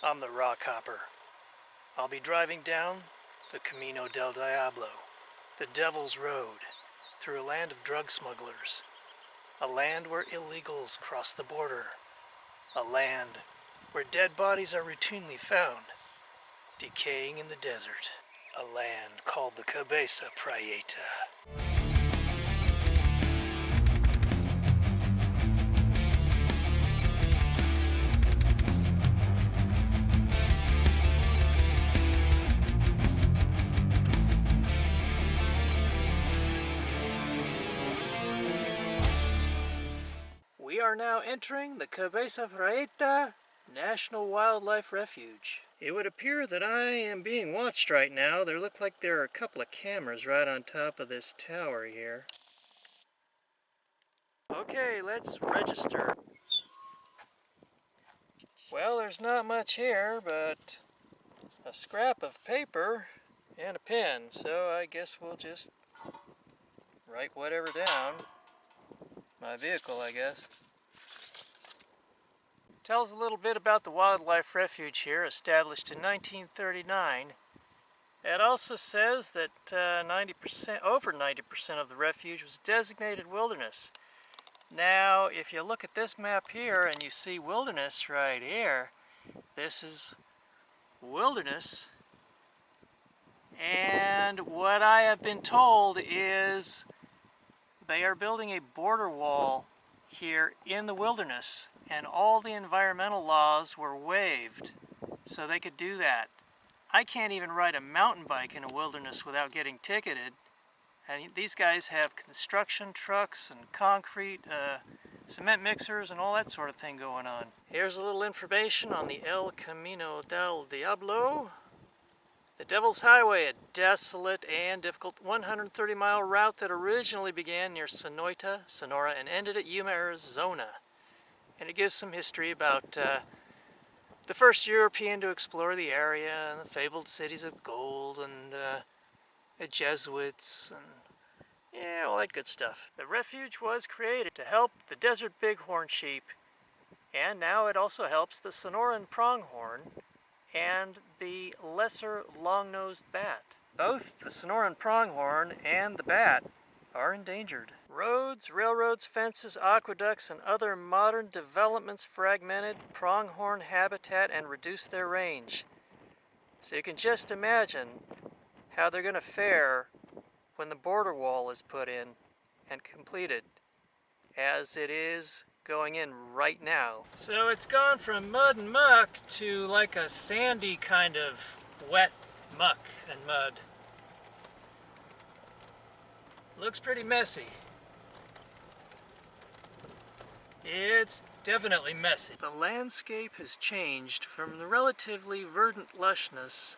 I'm the Rockhopper. I'll be driving down the Camino del Diablo, the Devil's Road, through a land of drug smugglers, a land where illegals cross the border, a land where dead bodies are routinely found, decaying in the desert, a land called the Cabeza, Prieta. We are now entering the Cabeza Prieta National Wildlife Refuge. It would appear that I am being watched right now. There look like there are a couple of cameras right on top of this tower here. Okay, let's register. Well, there's not much here, but a scrap of paper and a pen, so I guess we'll just write whatever down. My vehicle, I guess. Tells a little bit about the wildlife refuge here, established in 1939. It also says that over 90% of the refuge was designated wilderness. Now, if you look at this map here and you see wilderness right here, this is wilderness. And what I have been told is they are building a border wall here in the wilderness, and all the environmental laws were waived so they could do that. I can't even ride a mountain bike in a wilderness without getting ticketed, and these guys have construction trucks and concrete, cement mixers and all that sort of thing going on. Here's a little information on the El Camino del Diablo. The Devil's Highway, a desolate and difficult 130-mile route that originally began near Sonoita, Sonora, and ended at Yuma, Arizona. And it gives some history about the first European to explore the area, and the fabled cities of gold, and the Jesuits, and yeah, all that good stuff. The refuge was created to help the desert bighorn sheep, and now it also helps the Sonoran pronghorn and the lesser long-nosed bat. Both the Sonoran pronghorn and the bat are endangered. Roads, railroads, fences, aqueducts, and other modern developments fragmented pronghorn habitat and reduced their range. So you can just imagine how they're going to fare when the border wall is put in and completed, as it is going in right now. So it's gone from mud and muck to like a sandy kind of wet muck and mud. Looks pretty messy. It's definitely messy. The landscape has changed from the relatively verdant lushness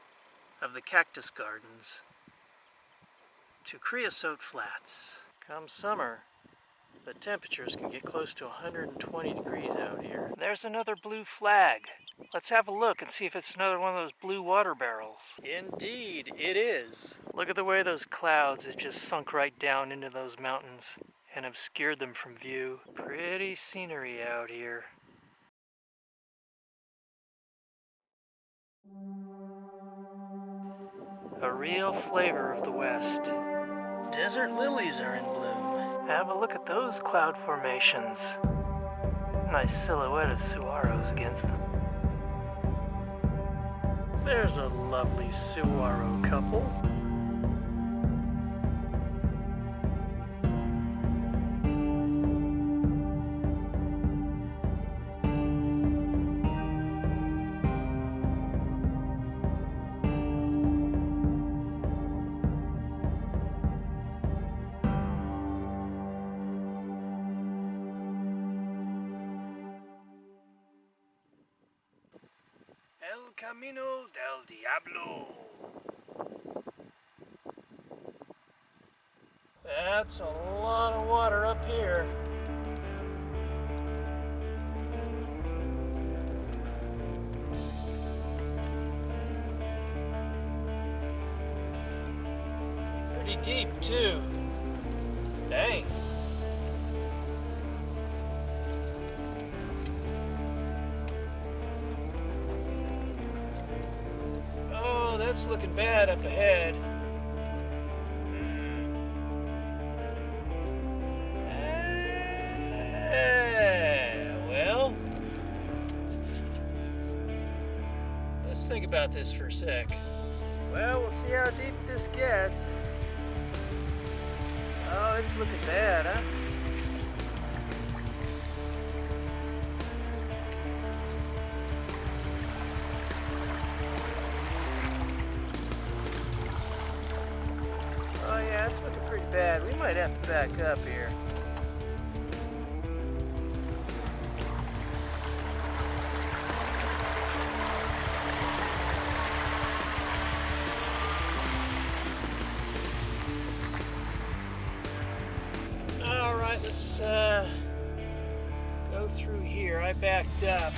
of the cactus gardens to creosote flats. Come summer, the temperatures can get close to 120 degrees out here. There's another blue flag. Let's have a look and see if it's another one of those blue water barrels. Indeed, it is. Look at the way those clouds have just sunk right down into those mountains and obscured them from view. Pretty scenery out here. A real flavor of the West. Desert lilies are in bloom. Have a look at those cloud formations. Nice silhouette of saguaros against them. There's a lovely saguaro couple. El Camino del Diablo. That's a lot of water up here. Pretty deep too. Dang. it's looking bad up ahead. Well, let's think about this for a sec. Well, we'll see how deep this gets. Oh, it's looking bad, huh? Oh yeah, it's looking pretty bad. We might have to back up here. Alright, let's go through here. I backed up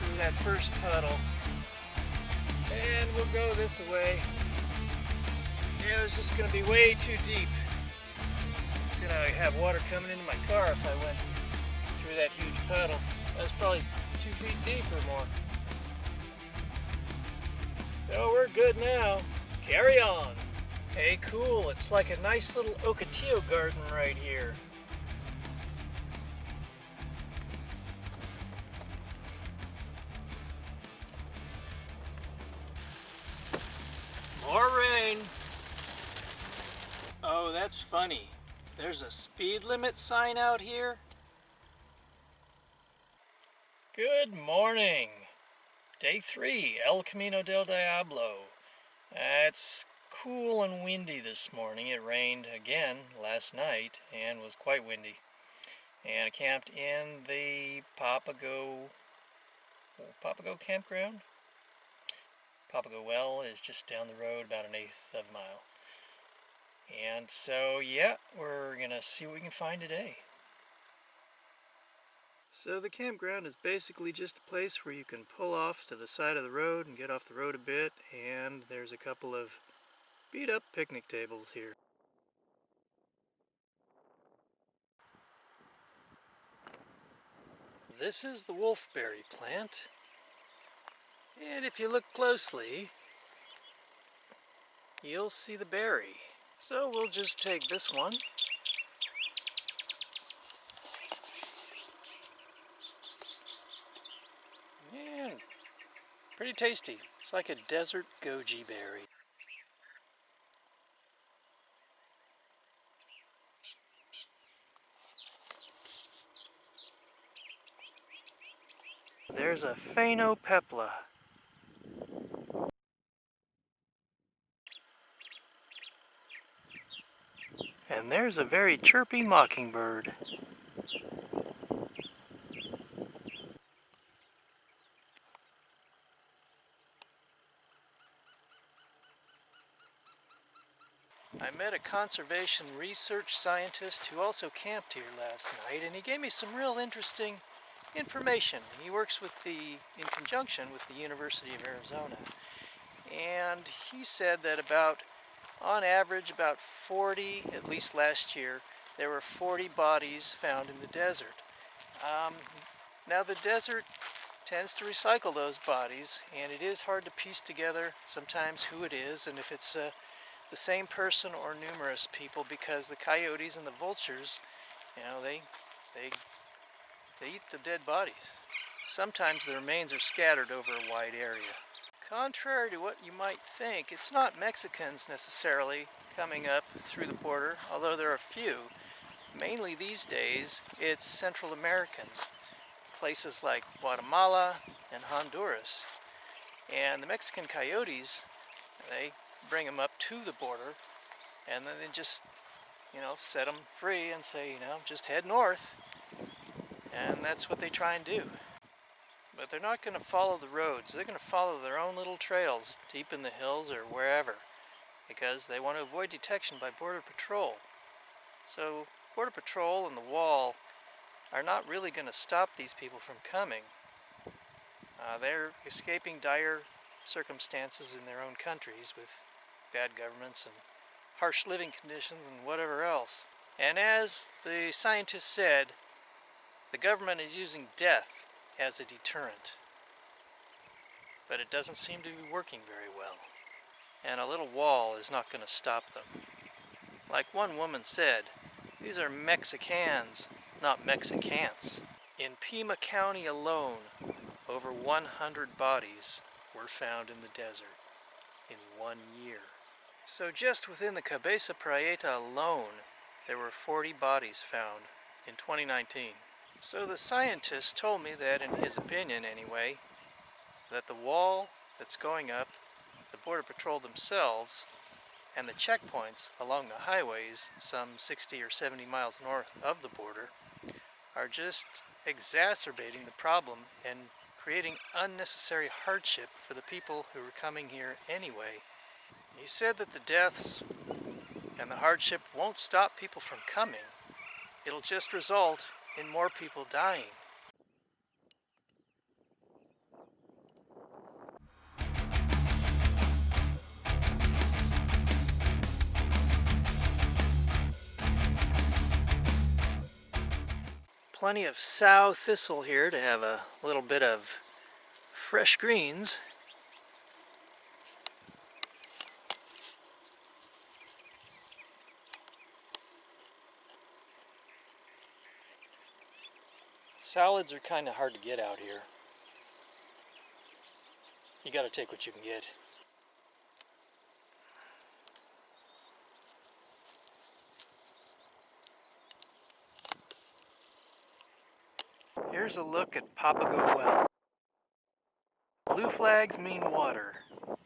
through that first puddle. And we'll go this way. Yeah, it was just going to be way too deep. Going to have water coming into my car if I went through that huge puddle. That's probably 2 feet deep or more. So we're good now. Carry on. Hey, cool. It's like a nice little ocotillo garden right here. More rain. Oh, that's funny. There's a speed limit sign out here. Good morning. Day 3, El Camino del Diablo. It's cool and windy this morning. It rained again last night and was quite windy. And I camped in the Papago campground. Papago Well is just down the road about 1/8 of a mile. And so, yeah, we're gonna see what we can find today. So the campground is basically just a place where you can pull off to the side of the road and get off the road a bit, and there's a couple of beat up picnic tables here. This is the wolfberry plant, and if you look closely, you'll see the berry. So we'll just take this one. And pretty tasty. It's like a desert goji berry. There's a phainopepla. And there's a very chirpy mockingbird. I met a conservation research scientist who also camped here last night, and he gave me some real interesting information. He works in conjunction with the University of Arizona. And he said that on average, about 40, at least last year, there were 40 bodies found in the desert. Now the desert tends to recycle those bodies, and it is hard to piece together sometimes who it is and if it's the same person or numerous people, because the coyotes and the vultures, they eat the dead bodies. Sometimes the remains are scattered over a wide area. Contrary to what you might think, it's not Mexicans necessarily coming up through the border, although there are a few. Mainly these days, it's Central Americans, places like Guatemala and Honduras. And the Mexican coyotes, they bring them up to the border, and then they just, set them free and say, just head north. And that's what they try and do. But they're not going to follow the roads. They're going to follow their own little trails deep in the hills or wherever, because they want to avoid detection by Border Patrol. So Border Patrol and the wall are not really going to stop these people from coming. They're escaping dire circumstances in their own countries with bad governments and harsh living conditions and whatever else. And as the scientist said, the government is using death as a deterrent. but it doesn't seem to be working very well. And a little wall is not going to stop them. Like one woman said, these are Mexicans, not Mexicants. In Pima County alone, over 100 bodies were found in the desert in 1 year. So just within the Cabeza Prieta alone, there were 40 bodies found in 2019. So the scientist told me that, in his opinion anyway, that the wall that's going up, the Border Patrol themselves, and the checkpoints along the highways, some 60 or 70 miles north of the border, are just exacerbating the problem and creating unnecessary hardship for the people who are coming here anyway. He said that the deaths and the hardship won't stop people from coming. It'll just result in more people dying. Plenty of sow thistle here to have a little bit of fresh greens. Salads are kind of hard to get out here. You gotta take what you can get. Here's a look at Papago Well. Blue flags mean water.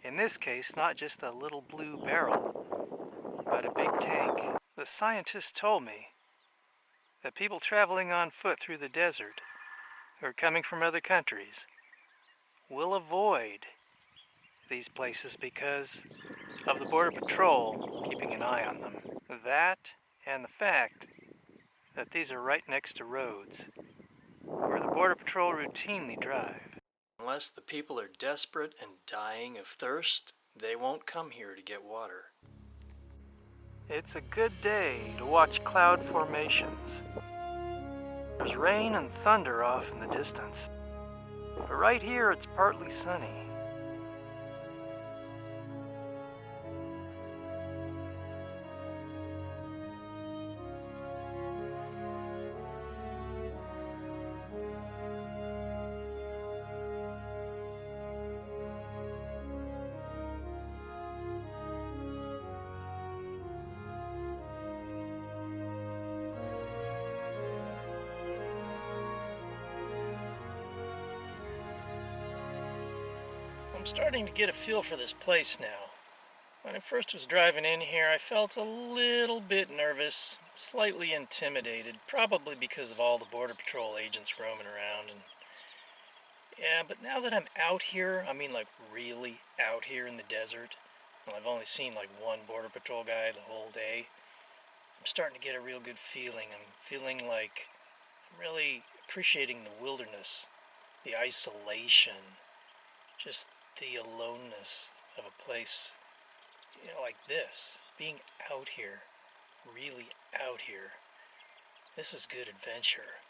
In this case, not just a little blue barrel, but a big tank. The scientist told me that people traveling on foot through the desert, who are coming from other countries, will avoid these places because of the Border Patrol keeping an eye on them. That and the fact that these are right next to roads where the Border Patrol routinely drive. Unless the people are desperate and dying of thirst, they won't come here to get water. It's a good day to watch cloud formations. There's rain and thunder off in the distance, but right here it's partly sunny. I'm starting to get a feel for this place now. When I first was driving in here, I felt a little bit nervous, slightly intimidated, probably because of all the Border Patrol agents roaming around. And yeah, but now that I'm out here, I mean like really out here in the desert, and I've only seen like one Border Patrol guy the whole day, I'm starting to get a real good feeling. I'm feeling like I'm really appreciating the wilderness, the isolation, just the aloneness of a place, you know, like this. Being out here, really out here. This is good adventure.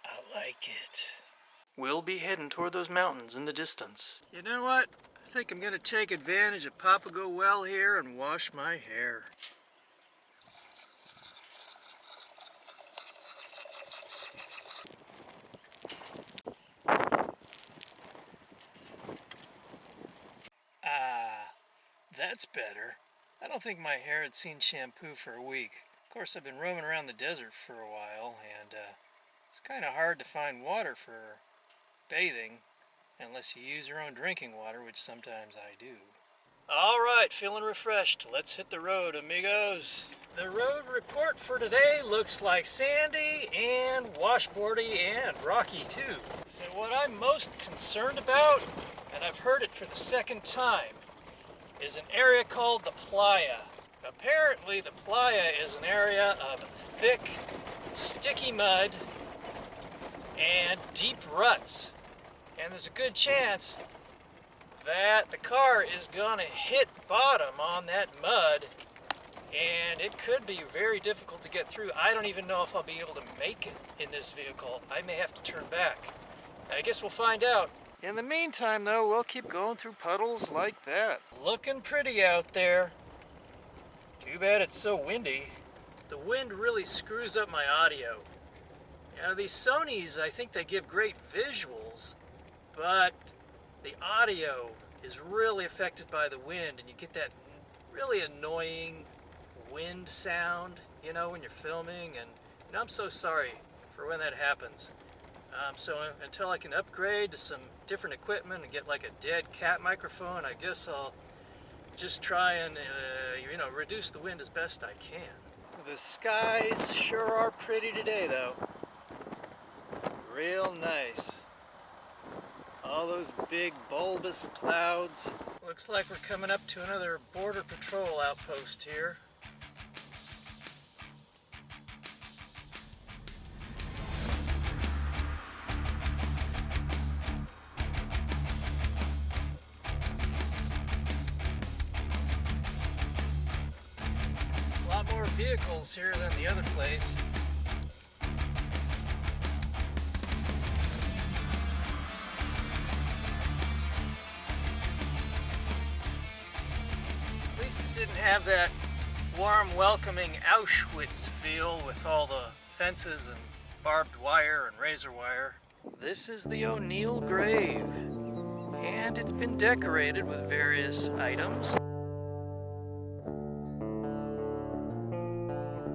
I like it. We'll be heading toward those mountains in the distance. You know what? I think I'm going to take advantage of Papago Well here and wash my hair. That's better. I don't think my hair had seen shampoo for a week. Of course, I've been roaming around the desert for a while, and it's kind of hard to find water for bathing unless you use your own drinking water, which sometimes I do. All right, feeling refreshed. Let's hit the road, amigos. The road report for today looks like sandy and washboardy and rocky too. So what I'm most concerned about, and I've heard it for the second time, is an area called the playa. Apparently the playa is an area of thick, sticky mud and deep ruts. And there's a good chance that the car is gonna hit bottom on that mud, and it could be very difficult to get through. I don't even know if I'll be able to make it in this vehicle. I may have to turn back. I guess we'll find out In the meantime, though, we'll keep going through puddles like that. Looking pretty out there. Too bad it's so windy. The wind really screws up my audio. You know, these Sonys, I think they give great visuals, but the audio is really affected by the wind, and you get that really annoying wind sound, you know, when you're filming, and you know, I'm so sorry for when that happens. So until I can upgrade to some different equipment and get like a dead cat microphone, I guess I'll just try and, you know, reduce the wind as best I can. The skies sure are pretty today, though. Real nice. All those big bulbous clouds. Looks like we're coming up to another Border Patrol outpost here. A lot more vehicles here than the other place. At least it didn't have that warm, welcoming Auschwitz feel with all the fences and barbed wire and razor wire. This is the O'Neill grave, and it's been decorated with various items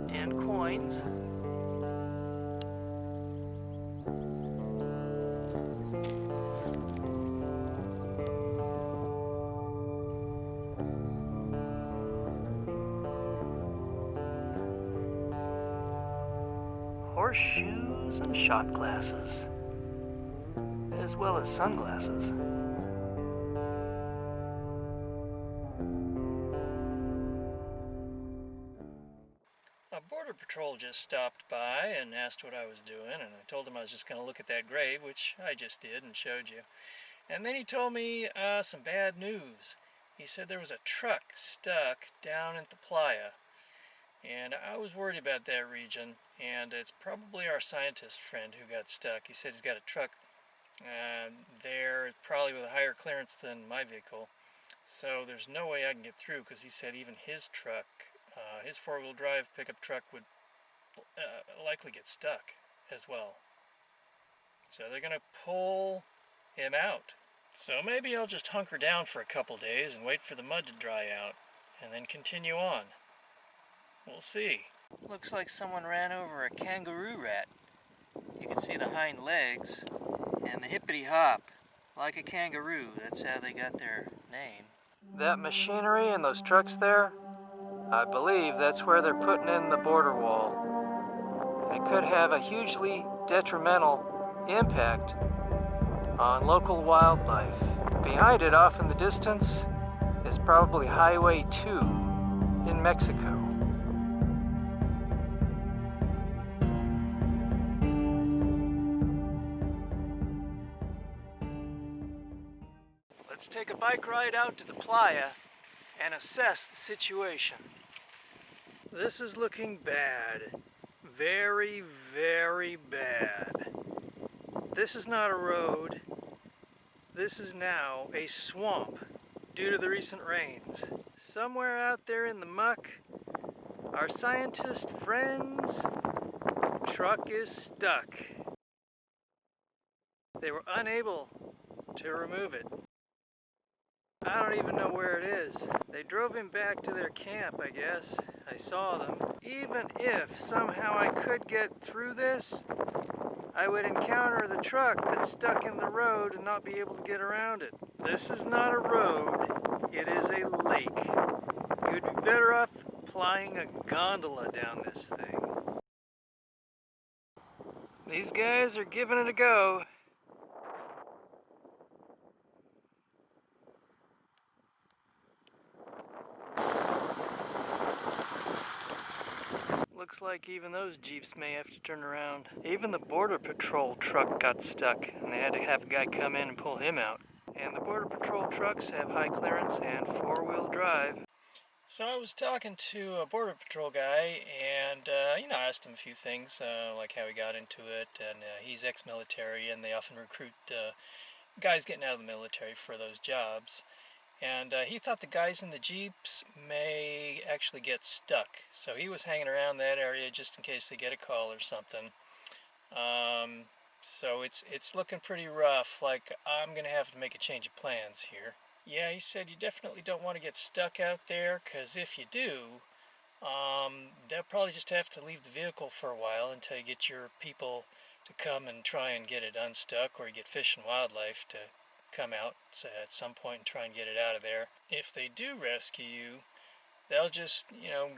and coins. Horseshoes and shot glasses, as well as sunglasses. A border patrol just stopped by and asked what I was doing, and I told him I was just going to look at that grave, which I just did and showed you. And then he told me some bad news. He said there was a truck stuck down at the playa, and I was worried about that region, and it's probably our scientist friend who got stuck. He said he's got a truck there, probably with a higher clearance than my vehicle, so there's no way I can get through, because he said even his truck, his four-wheel drive pickup truck, would likely get stuck as well. So they're going to pull him out. So maybe I'll just hunker down for a couple days and wait for the mud to dry out, and then continue on. We'll see. Looks like someone ran over a kangaroo rat. You can see the hind legs and the hippity hop, like a kangaroo. That's how they got their name. That machinery and those trucks there, I believe that's where they're putting in the border wall. It could have a hugely detrimental impact on local wildlife. Behind it, off in the distance, is probably Highway 2 in Mexico. Let's take a bike ride out to the playa and assess the situation. This is looking bad. Very, very bad. This is not a road. This is now a swamp due to the recent rains. Somewhere out there in the muck, our scientist friend's truck is stuck. They were unable to remove it. I don't even know where it is. They drove him back to their camp, I guess. I saw them. Even if somehow I could get through this, I would encounter the truck that's stuck in the road and not be able to get around it. This is not a road, it is a lake. You would be better off plying a gondola down this thing. These guys are giving it a go. Looks like even those Jeeps may have to turn around. Even the Border Patrol truck got stuck, and they had to have a guy come in and pull him out. And the Border Patrol trucks have high clearance and four-wheel drive. So I was talking to a Border Patrol guy, and I asked him a few things, like how he got into it, and he's ex-military, and they often recruit guys getting out of the military for those jobs. And he thought the guys in the Jeeps may actually get stuck. So he was hanging around that area just in case they get a call or something. So it's looking pretty rough, like I'm going to have to make a change of plans here. Yeah, he said you definitely don't want to get stuck out there, because if you do, they'll probably just have to leave the vehicle for a while until you get your people to come and try and get it unstuck, or you get Fish and Wildlife to come out at some point and try and get it out of there. If they do rescue you, they'll just,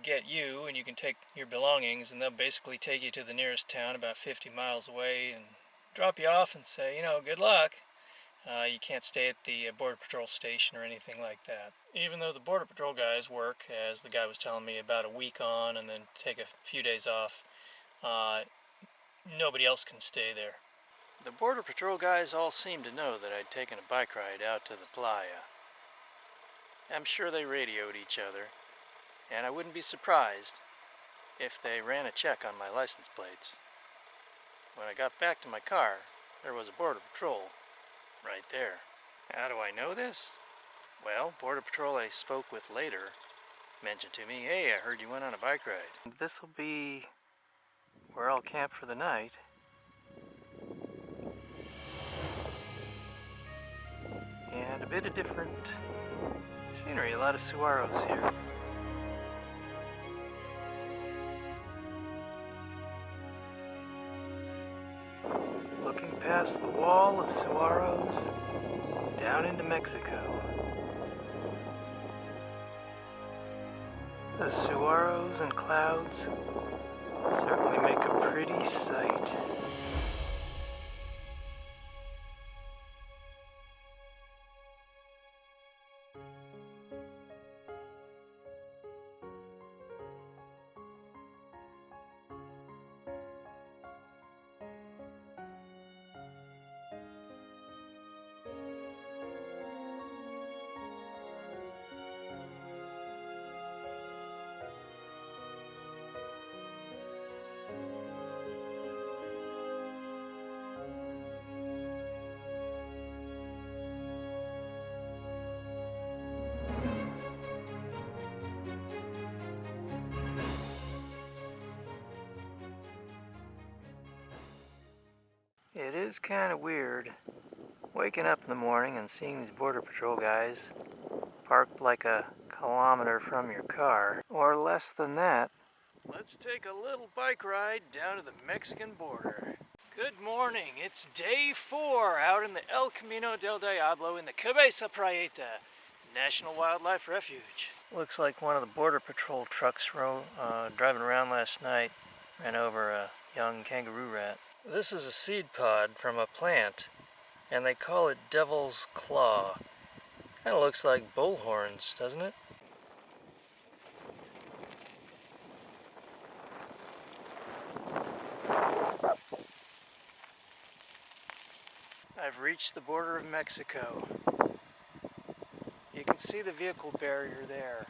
get you, and you can take your belongings, and they'll basically take you to the nearest town about 50 miles away and drop you off and say, good luck. You can't stay at the Border Patrol station or anything like that. Even though the Border Patrol guys work, as the guy was telling me, about a week on and then take a few days off, nobody else can stay there. The Border Patrol guys all seemed to know that I'd taken a bike ride out to the playa. I'm sure they radioed each other, and I wouldn't be surprised if they ran a check on my license plates. When I got back to my car, there was a Border Patrol right there. How do I know this? Well, Border Patrol I spoke with later mentioned to me, hey, I heard you went on a bike ride. This will be where I'll camp for the night. And a bit of different scenery, a lot of saguaros here. Looking past the wall of saguaros down into Mexico. The saguaros and clouds certainly make a pretty sight. It is kind of weird waking up in the morning and seeing these Border Patrol guys parked like a kilometer from your car, or less than that. Let's take a little bike ride down to the Mexican border. Good morning, it's day 4 out in the El Camino del Diablo in the Cabeza, Prieta National Wildlife Refuge. Looks like one of the Border Patrol trucks driving around last night ran over a young kangaroo rat. This is a seed pod from a plant, and they call it Devil's Claw. Kind of looks like bullhorns, doesn't it? I've reached the border of Mexico. You can see the vehicle barrier there,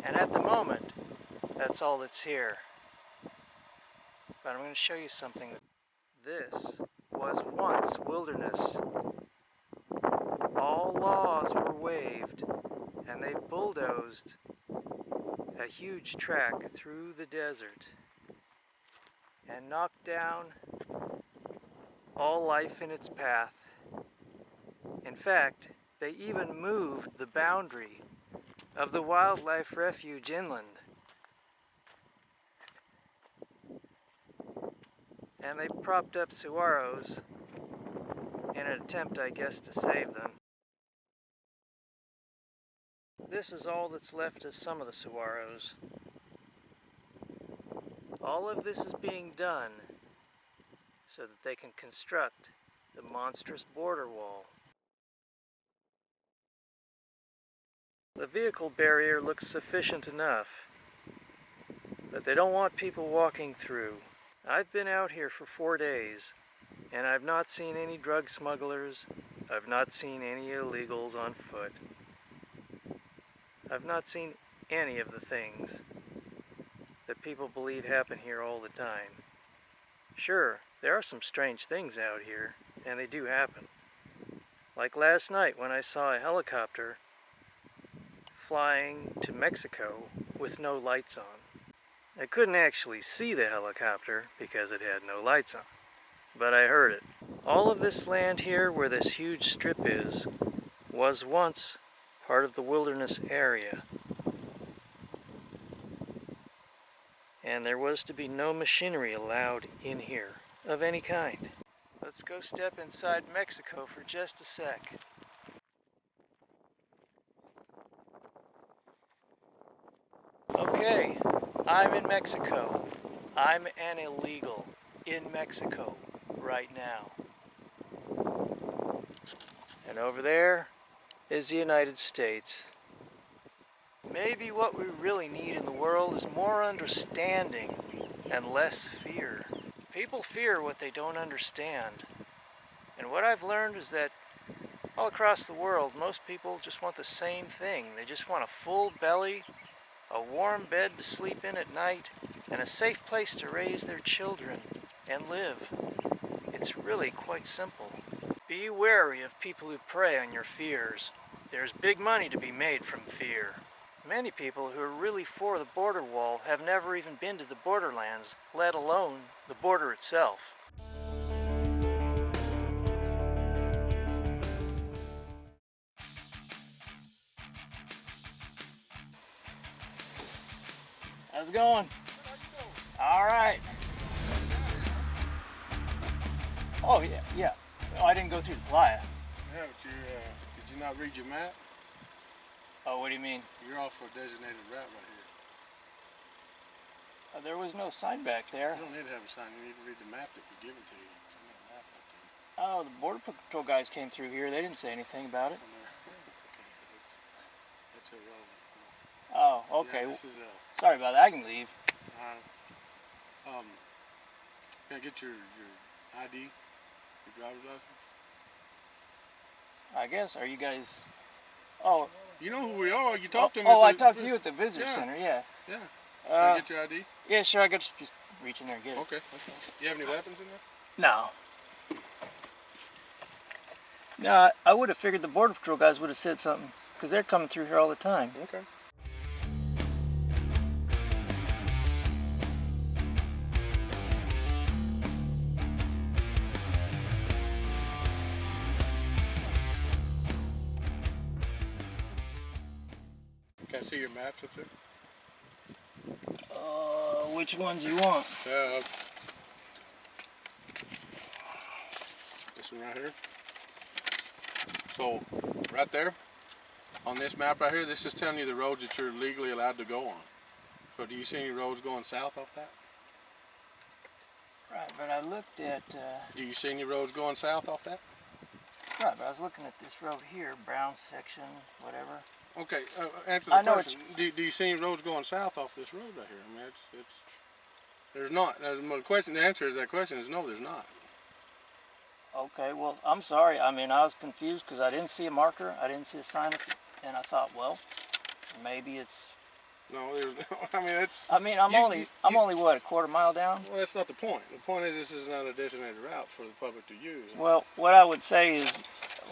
and at the moment, that's all that's here. But I'm going to show you something. This was once wilderness. All laws were waived, and they've bulldozed a huge track through the desert and knocked down all life in its path. In fact, they even moved the boundary of the wildlife refuge inland. And they propped up saguaros in an attempt, I guess, to save them. This is all that's left of some of the saguaros. All of this is being done so that they can construct the monstrous border wall. The vehicle barrier looks sufficient enough, but they don't want people walking through. I've been out here for 4 days, and I've not seen any drug smugglers. I've not seen any illegals on foot. I've not seen any of the things that people believe happen here all the time. Sure, there are some strange things out here, and they do happen. Like last night when I saw a helicopter flying to Mexico with no lights on. I couldn't actually see the helicopter because it had no lights on, but I heard it. All of this land here where this huge strip is was once part of the wilderness area. And there was to be no machinery allowed in here of any kind. Let's go step inside Mexico for just a sec. Okay, I'm in Mexico. I'm an illegal in Mexico right now. And over there is the United States. Maybe what we really need in the world is more understanding and less fear. People fear what they don't understand. And what I've learned is that all across the world, most people just want the same thing. They just want a full belly, a warm bed to sleep in at night, and a safe place to raise their children and live. It's really quite simple. Be wary of people who prey on your fears. There's big money to be made from fear. Many people who are really for the border wall have never even been to the borderlands, let alone the border itself. How's it going? All right. Oh, yeah. Oh, I didn't go through the playa. Yeah, but did you not read your map? Oh, what do you mean? You're off for a designated route right here. There was no sign back there. You don't need to have a sign. You need to read the map that was given to you. It's on that map right Oh, there. the Border Patrol guys came through here. They didn't say anything about it. That's irrelevant. Oh, okay. Yeah, this is Sorry about that. I can leave. can I get your ID, your driver's license? I guess. Are you guys... Oh. You know who we are. You talked to me. Oh, I talked to you at the visitor center, yeah. Yeah. Can I get your ID? Yeah, sure. I could just reach in there and get it. Okay. You have any weapons in there? No. No, I would have figured the Border Patrol guys would have said something, because they're coming through here all the time. Okay. Can I see your maps up there? Which ones you want? This one right here. So, right there, on this map right here, this is telling you the roads that you're legally allowed to go on. So do you see any roads going south off that? Right, but I looked at... Do you see any roads going south off that? Right, but I was looking at this road here, Brown section, whatever. Okay, answer the question. Do you see any roads going south off this road right here? I mean, there's not. The answer to that question is no, there's not. Okay, well, I'm sorry. I mean, I was confused because I didn't see a marker. I didn't see a sign, and I thought, well, maybe it's... No, there's no. I mean, it's... I mean, I'm only what, a quarter mile down? Well, that's not the point. The point is this is not a designated route for the public to use. Well, what I would say is,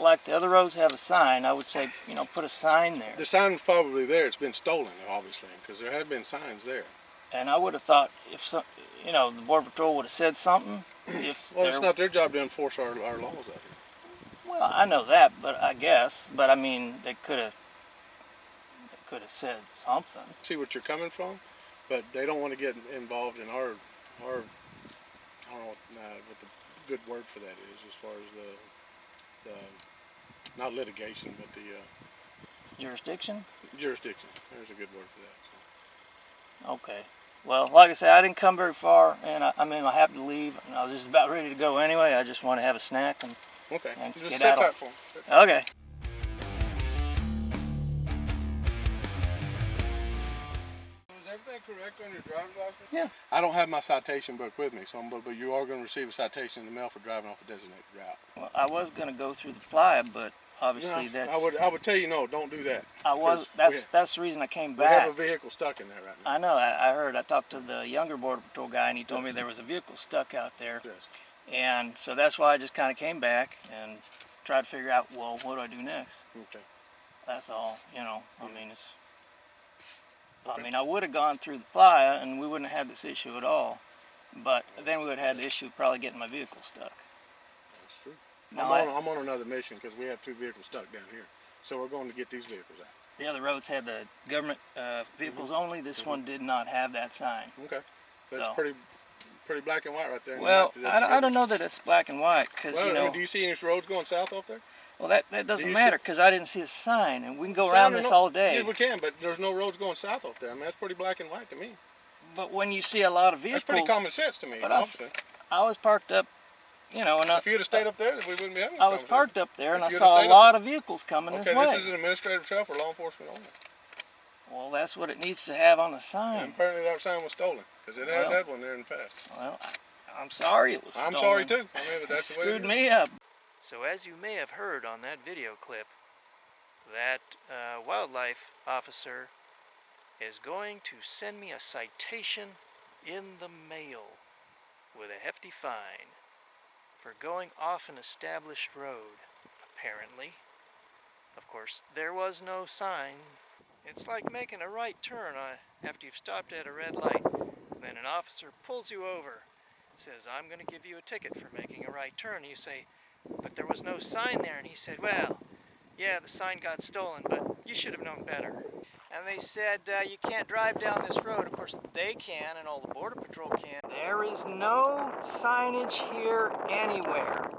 like the other roads have a sign, I would say, you know, put a sign there. The sign was probably there. It's been stolen, obviously, because there have been signs there. And I would have thought if some, you know, the Border Patrol would have said something. Well, it's not their job to enforce our laws out here. Well, I know that, but I guess, but I mean, they could have said something. See what you're coming from, but they don't want to get involved in our I don't know what the good word for that is, as far as the not litigation, but the Jurisdiction? Jurisdiction. There's a good word for that. So. Okay. Well, like I said, I didn't come very far, and I mean, I happened to leave, and I was just about ready to go anyway. I just want to have a snack and just skedaddle. set that for 'em. Okay. Is everything correct on your driver's license? Yeah. I don't have my citation book with me, so but you are going to receive a citation in the mail for driving off a designated route. Well, I was going to go through the playa, but obviously that's... I would tell you no, don't do that. That's the reason I came back. We have a vehicle stuck in there right now. I know. I heard. I talked to the younger Border Patrol guy, and he told me there was a vehicle stuck out there. Yes. And so that's why I just kind of came back, and try to figure out, well, what do I do next? Okay. That's all, you know. I mean, it's. Okay. I mean, I would have gone through the playa and we wouldn't have had this issue at all. But then we would have had the issue of probably getting my vehicle stuck. That's true. No, I'm on another mission because we have 2 vehicles stuck down here. So we're going to get these vehicles out. The other roads had the government vehicles only. This one did not have that sign. Okay. That's So. pretty black and white right there. Well, I don't know that it's black and white because, Well, you know. do you see any roads going south off there? Well, that doesn't matter because I didn't see a sign, and we can go Sign around or this no- all day. Yeah, we can, but there's no roads going south off there. I mean, that's pretty black and white to me. But when you see a lot of vehicles, That's pretty common sense to me. But I was parked up, you know, and if you'd have stayed up there, we wouldn't be having this I was conversation. parked up there, and I If you'd saw have a stayed lot of vehicles coming Okay, this way. this is an administrative trail for law enforcement only. Well, that's what it needs to have on the And sign. apparently that sign was stolen because it has Well. had one there in the past. Well, I'm sorry it was I'm stolen. sorry too. I mean, but It that's the way it screwed is. me up. So as you may have heard on that video clip, that wildlife officer is going to send me a citation in the mail with a hefty fine for going off an established road, apparently. Of course, there was no sign. It's like making a right turn after you've stopped at a red light. Then an officer pulls you over, says, I'm going to give you a ticket for making a right turn. And you say, but there was no sign there. And he said, well, yeah, the sign got stolen, but you should have known better. And they said, you can't drive down this road. Of course, they can, and all the Border Patrol can. There is no signage here anywhere.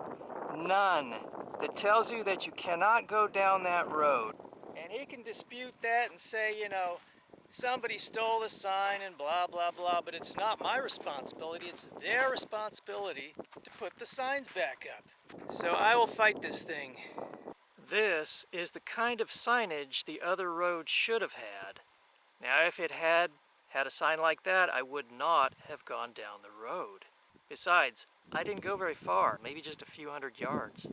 None. That tells you that you cannot go down that road. And he can dispute that and say, you know, somebody stole the sign and blah, blah, blah, but it's not my responsibility. It's their responsibility to put the signs back up. So I will fight this thing. This is the kind of signage the other road should have had. Now, if it had a sign like that, I would not have gone down the road. Besides, I didn't go very far, maybe just a few hundred yards.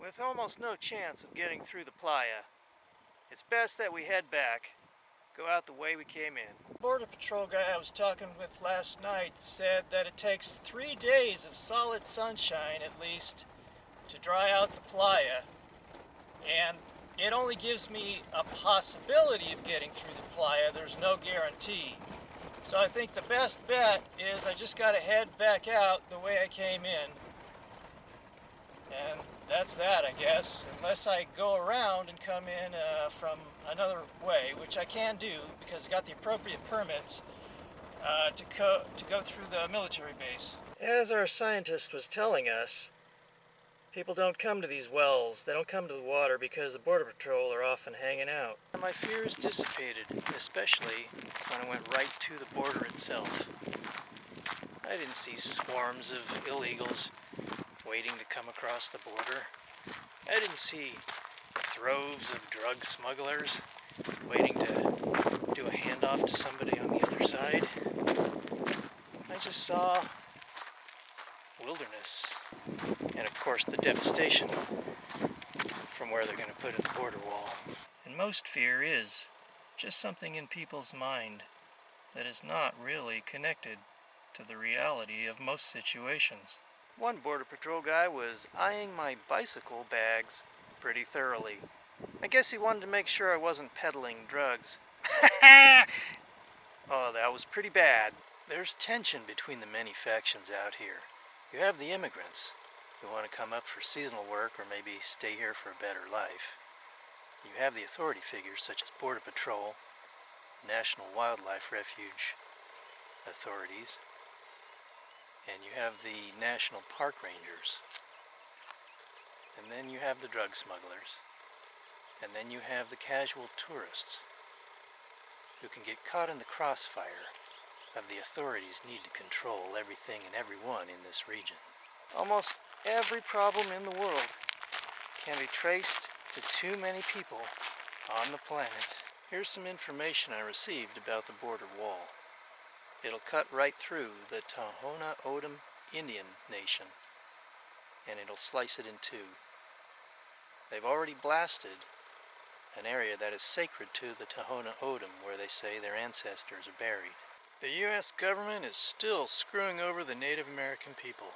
With almost no chance of getting through the playa, it's best that we head back, go out the way we came in. The Border Patrol guy I was talking with last night said that it takes 3 days of solid sunshine at least to dry out the playa, and it only gives me a possibility of getting through the playa. There's no guarantee. So I think the best bet is I just gotta head back out the way I came in. And that's that, I guess, unless I go around and come in from another way, which I can do because I got the appropriate permits to go through the military base. As our scientist was telling us, people don't come to these wells, they don't come to the water because the Border Patrol are often hanging out. My fears dissipated, especially when I went right to the border itself. I didn't see swarms of illegals waiting to come across the border. I didn't see droves of drug smugglers waiting to do a handoff to somebody on the other side. I just saw wilderness and of course the devastation from where they're going to put in the border wall. And most fear is just something in people's mind that is not really connected to the reality of most situations. One Border Patrol guy was eyeing my bicycle bags pretty thoroughly. I guess he wanted to make sure I wasn't peddling drugs. Oh, that was pretty bad. There's tension between the many factions out here. You have the immigrants who want to come up for seasonal work or maybe stay here for a better life. You have the authority figures such as Border Patrol, National Wildlife Refuge authorities, and you have the National Park Rangers, and then you have the drug smugglers, and then you have the casual tourists who can get caught in the crossfire of the authorities need to control everything and everyone in this region. Almost every problem in the world can be traced to too many people on the planet. Here's some information I received about the border wall. It'll cut right through the Tohono O'odham Indian Nation, and it'll slice it in two. They've already blasted an area that is sacred to the Tohono O'odham, where they say their ancestors are buried. The U.S. government is still screwing over the Native American people.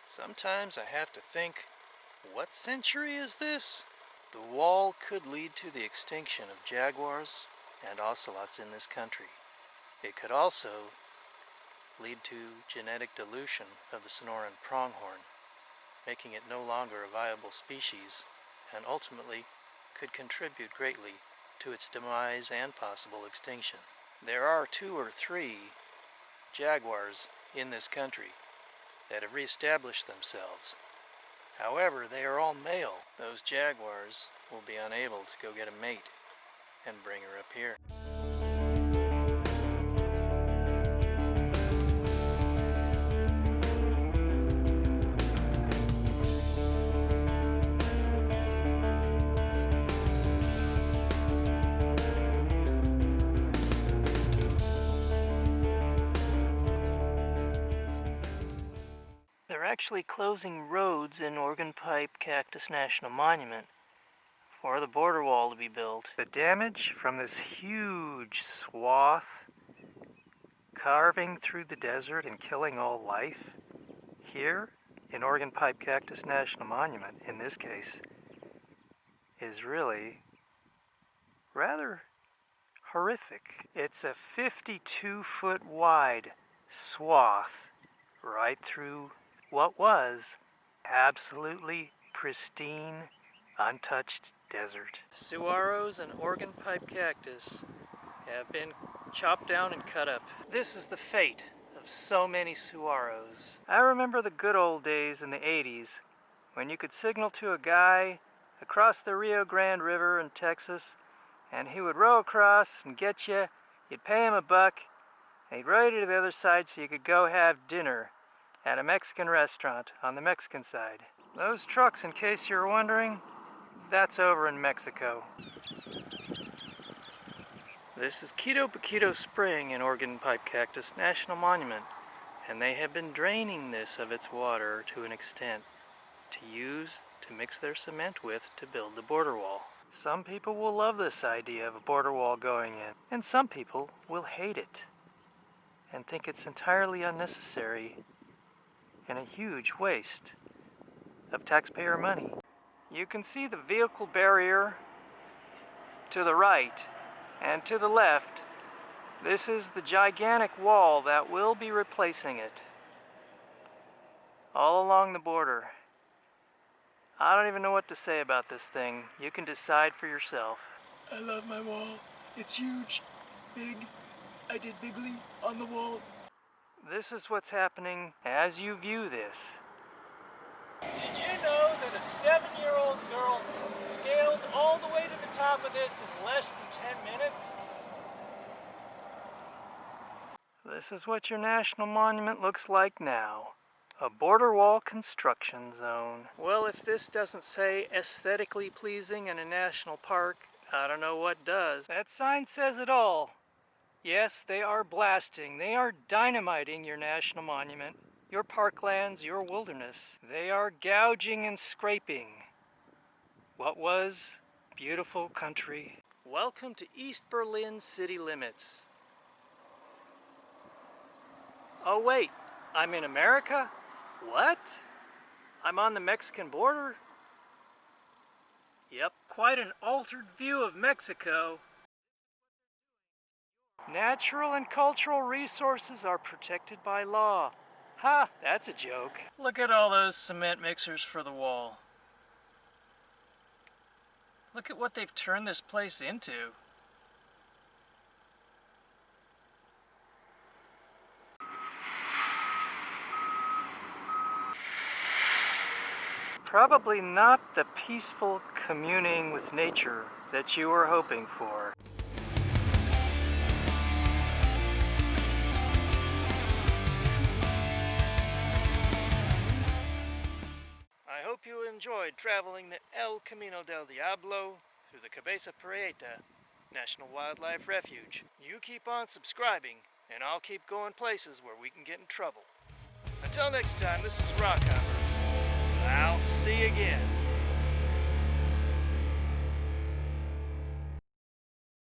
Sometimes I have to think, what century is this? The wall could lead to the extinction of jaguars and ocelots in this country. It could also lead to genetic dilution of the Sonoran pronghorn, making it no longer a viable species, and ultimately could contribute greatly to its demise and possible extinction. There are 2 or 3 jaguars in this country that have reestablished themselves. However, they are all male. Those jaguars will be unable to go get a mate and bring her up here. They're actually closing roads in Organ Pipe Cactus National Monument for the border wall to be built. The damage from this huge swath carving through the desert and killing all life here in Organ Pipe Cactus National Monument, in this case, is really rather horrific. It's a 52-foot wide swath right through what was absolutely pristine, untouched desert. Saguaros and Organ Pipe cactus have been chopped down and cut up. This is the fate of so many saguaros. I remember the good old days in the 80s when you could signal to a guy across the Rio Grande River in Texas, and he would row across and get you. You'd pay him $1, and he'd row you to the other side so you could go have dinner at a Mexican restaurant on the Mexican side. Those trucks, in case you're wondering, that's over in Mexico. This is Quito Paquito Spring in Organ Pipe Cactus National Monument, and they have been draining this of its water to an extent to use to mix their cement with to build the border wall. Some people will love this idea of a border wall going in, and some people will hate it and think it's entirely unnecessary and a huge waste of taxpayer money. You can see the vehicle barrier to the right and to the left. This is the gigantic wall that will be replacing it all along the border. I don't even know what to say about this thing. You can decide for yourself. I love my wall. It's huge, big. I did bigly on the wall. This is what's happening as you view this. Did you know that a 7-year-old girl scaled all the way to the top of this in less than 10 minutes? This is what your national monument looks like now. A border wall construction zone. Well, if this doesn't say aesthetically pleasing in a national park, I don't know what does. That sign says it all. Yes, they are blasting, they are dynamiting your national monument, your parklands, your wilderness. They are gouging and scraping what was beautiful country. Welcome to East Berlin city limits. Oh wait, I'm in America? What? I'm on the Mexican border? Yep, quite an altered view of Mexico. Natural and cultural resources are protected by law. Ha, that's a joke. Look at all those cement mixers for the wall. Look at what they've turned this place into. Probably not the peaceful communing with nature that you were hoping for. I hope you enjoyed traveling the El Camino del Diablo through the Cabeza Prieta National Wildlife Refuge. You keep on subscribing, and I'll keep going places where we can get in trouble. Until next time, this is Rockhopper. I'll see you again.